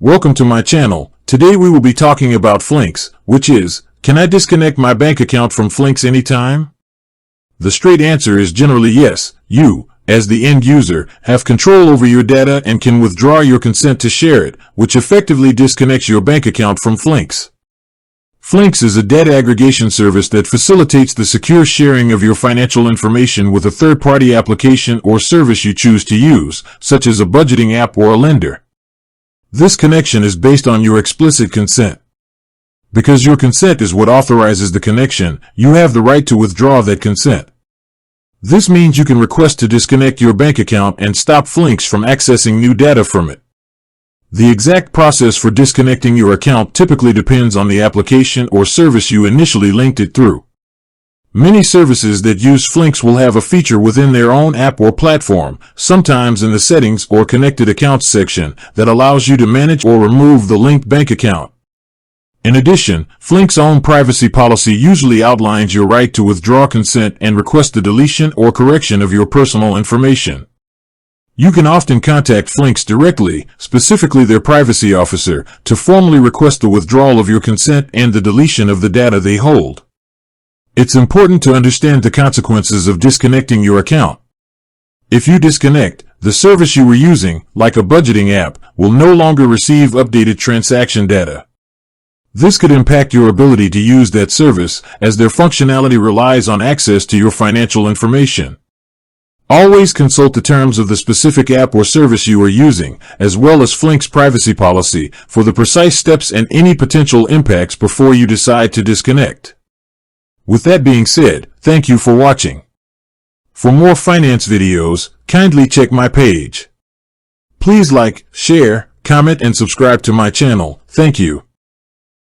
Welcome to my channel. Today we will be talking about Flinks, which is, can I disconnect my bank account from Flinks anytime? The straight answer is generally yes. You, as the end user, have control over your data and can withdraw your consent to share it, which effectively disconnects your bank account from Flinks. Flinks is a data aggregation service that facilitates the secure sharing of your financial information with a third-party application or service you choose to use, such as a budgeting app or a lender. This connection is based on your explicit consent. Because your consent is what authorizes the connection, you have the right to withdraw that consent. This means you can request to disconnect your bank account and stop Flinks from accessing new data from it. The exact process for disconnecting your account typically depends on the application or service you initially linked it through. Many services that use Flinks will have a feature within their own app or platform, sometimes in the Settings or Connected Accounts section, that allows you to manage or remove the linked bank account. In addition, Flinks' own privacy policy usually outlines your right to withdraw consent and request the deletion or correction of your personal information. You can often contact Flinks directly, specifically their privacy officer, to formally request the withdrawal of your consent and the deletion of the data they hold. It's important to understand the consequences of disconnecting your account. If you disconnect, the service you were using, like a budgeting app, will no longer receive updated transaction data. This could impact your ability to use that service, as their functionality relies on access to your financial information. Always consult the terms of the specific app or service you are using, as well as Flinks' privacy policy, for the precise steps and any potential impacts before you decide to disconnect. With that being said, thank you for watching. For more finance videos, kindly check my page. Please like, share, comment and subscribe to my channel. Thank you.